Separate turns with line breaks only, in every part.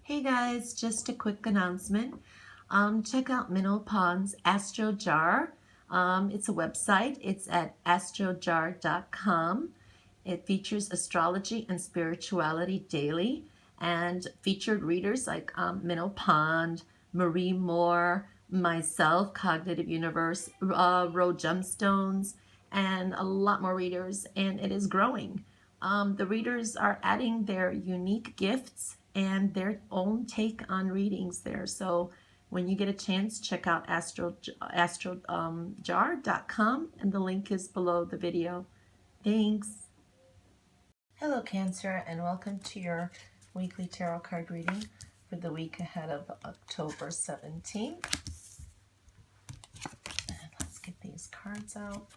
Hey guys, just a quick announcement. Check out Minnow Pond's Astro Jar. It's a website. It's at astrojar.com. It features astrology and spirituality daily and featured readers like Minnow Pond, Marie Moore, myself, Cognitive Universe, Ro Gemstones, and a lot more readers, and it is growing. The readers are adding their unique gifts and their own take on readings there. So when you get a chance, check out astrojar.com, and the link is below the video. Thanks. Hello, Cancer, and welcome to your weekly tarot card reading for the week ahead of October 17th. And let's get these cards out.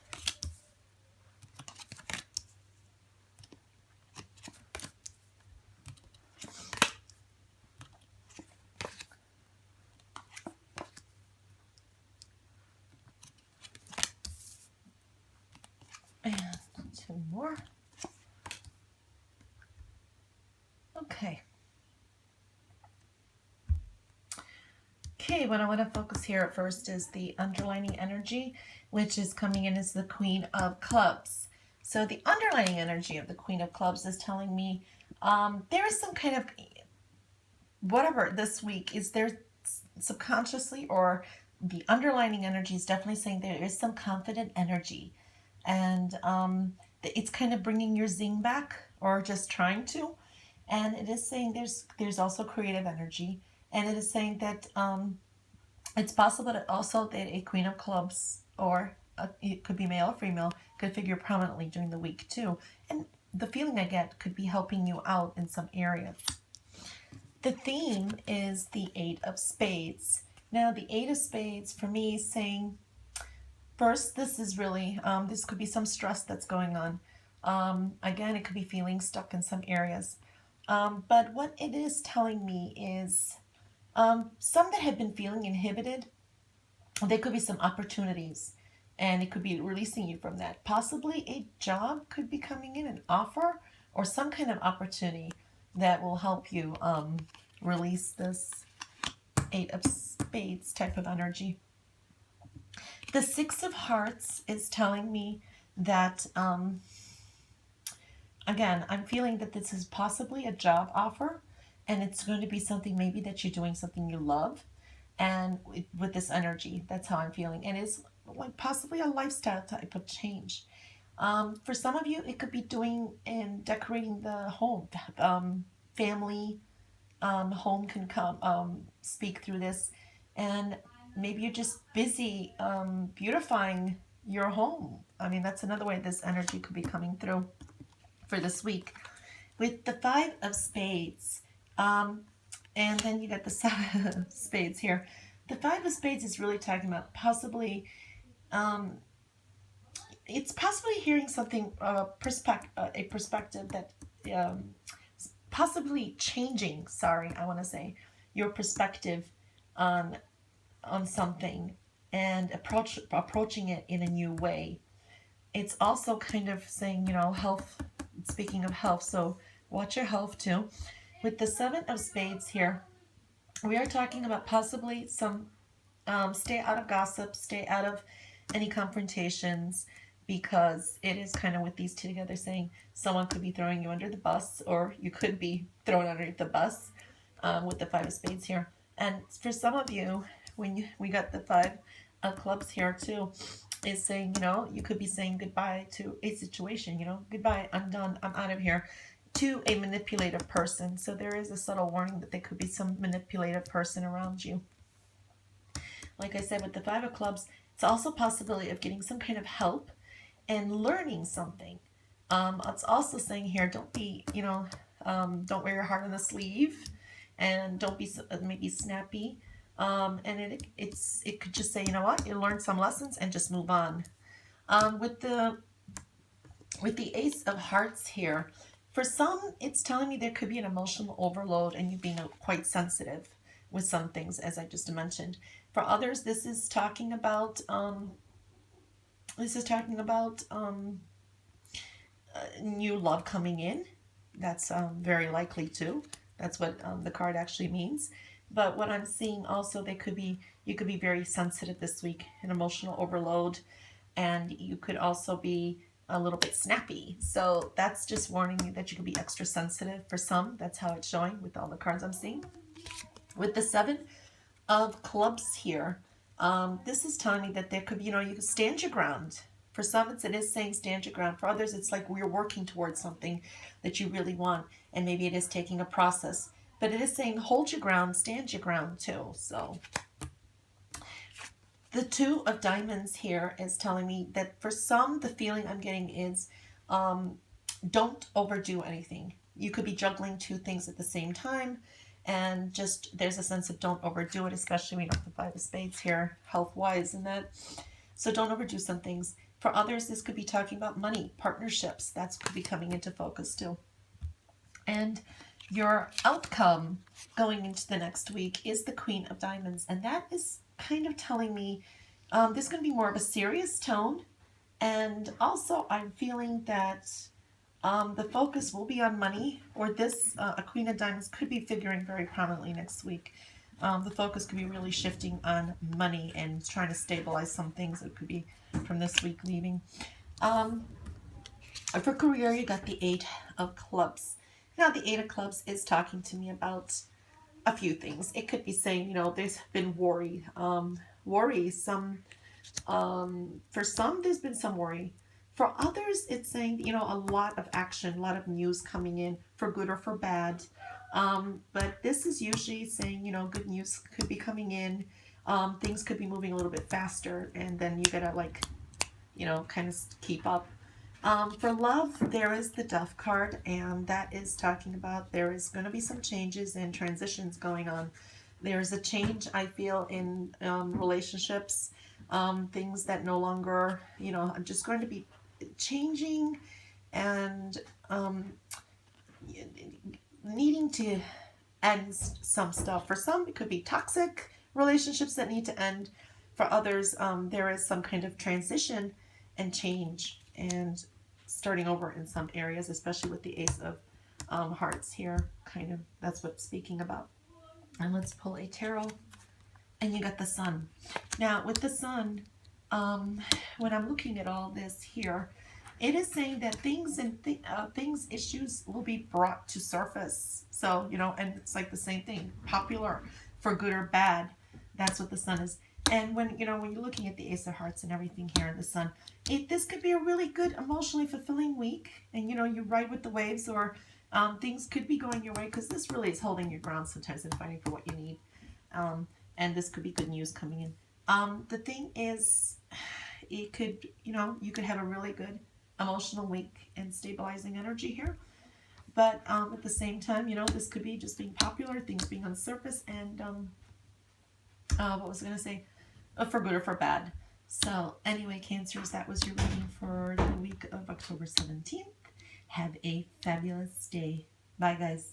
And two more. Okay. Okay, what I want to focus here at first is the underlining energy, which is coming in as the Queen of Clubs. So the underlining energy of the Queen of Clubs is telling me there is some kind of, whatever this week, is there subconsciously, or the underlining energy is definitely saying there is some confident energy. And it's kind of bringing your zing back, or just trying to. And it is saying there's also creative energy. And it is saying that it's possible that also that a Queen of Clubs, or it could be male or female, could figure prominently during the week too. And the feeling I get could be helping you out in some areas. The theme is the Eight of Spades. Now, the Eight of Spades for me is saying, first, this is really, this could be some stress that's going on. Again, it could be feeling stuck in some areas. But what it is telling me is some that have been feeling inhibited, there could be some opportunities, and it could be releasing you from that. Possibly a job could be coming in, an offer, or some kind of opportunity that will help you release this Eight of Spades type of energy. The Six of Hearts is telling me that, again, I'm feeling that this is possibly a job offer, and it's going to be something maybe that you're doing something you love, and with this energy, that's how I'm feeling. And it's like possibly a lifestyle type of change. For some of you, it could be doing and decorating the home. Family, home can come speak through this, and maybe you're just busy beautifying your home. I mean, that's another way this energy could be coming through for this week. With the Five of Spades, and then you got the Seven of Spades here. The Five of Spades is really talking about possibly, it's possibly hearing something, a perspective that possibly changing, I want to say, your perspective on something, and approaching it in a new way. It's also kind of saying, health, speaking of health, so watch your health too. With the Seven of Spades here, we are talking about possibly some, stay out of gossip, stay out of any confrontations, because it is kind of with these two together saying someone could be throwing you under the bus, or you could be thrown underneath the bus with the Five of Spades here. And for some of you, we got the Five of Clubs here too, is saying, you could be saying goodbye to a situation, goodbye, I'm done, I'm out of here, to a manipulative person. So there is a subtle warning that there could be some manipulative person around you. Like I said, with the Five of Clubs, it's also a possibility of getting some kind of help and learning something. It's also saying here, don't be, don't wear your heart on the sleeve, and don't be maybe snappy. And it could just say, you know what, you learn some lessons and just move on. With the Ace of Hearts here, for some, it's telling me there could be an emotional overload and you being quite sensitive with some things, as I just mentioned. For others, this is talking about new love coming in. That's very likely too. That's what the card actually means. But what I'm seeing also, you could be very sensitive this week, an emotional overload, and you could also be a little bit snappy. So that's just warning you that you could be extra sensitive for some. That's how it's showing with all the cards I'm seeing. With the Seven of Clubs here, this is telling me that there could be, you can stand your ground. For some, it is saying stand your ground. For others, it's like we're working towards something that you really want, and maybe it is taking a process. But it is saying hold your ground, stand your ground too. So the Two of Diamonds here is telling me that for some, the feeling I'm getting is don't overdo anything. You could be juggling two things at the same time, and just there's a sense of don't overdo it, especially when you have the Five of Spades here, health-wise, and that. So don't overdo some things. For others, this could be talking about money, partnerships. That could be coming into focus too. And your outcome going into the next week is the Queen of Diamonds, and that is kind of telling me this is going to be more of a serious tone, and also I'm feeling that the focus will be on money, or this a Queen of Diamonds could be figuring very prominently next week. The focus could be really shifting on money and trying to stabilize some things that could be from this week leaving. For career, you got the Eight of Clubs. Now, the Eight of Clubs is talking to me about a few things. It could be saying, there's been worry. For some, there's been some worry. For others, it's saying, a lot of action, a lot of news coming in, for good or for bad. But this is usually saying, good news could be coming in. Things could be moving a little bit faster, and then you gotta kind of keep up. For love, there is the Death card, and that is talking about there is going to be some changes and transitions going on. There's a change, I feel, in relationships, things that no longer, I'm just going to be changing and needing to end some stuff. For some, it could be toxic relationships that need to end. For others, there is some kind of transition and change and starting over in some areas, especially with the Ace of Hearts here. Kind of, that's what it's speaking about. And let's pull a tarot. And you got the Sun. Now, with the Sun, when I'm looking at all this here, it is saying that issues will be brought to surface. So, and it's like the same thing, popular for good or bad. That's what the Sun is. And when you're looking at the Ace of Hearts and everything here in the Sun, this could be a really good, emotionally fulfilling week. And, you ride with the waves, or things could be going your way, because this really is holding your ground sometimes and fighting for what you need. And this could be good news coming in. The thing is, it could, you could have a really good emotional week and stabilizing energy here. But at the same time, this could be just being popular, things being on the surface, and what was I going to say? For good or for bad. So anyway, Cancers, that was your reading for the week of October 17th. Have a fabulous day. Bye, guys.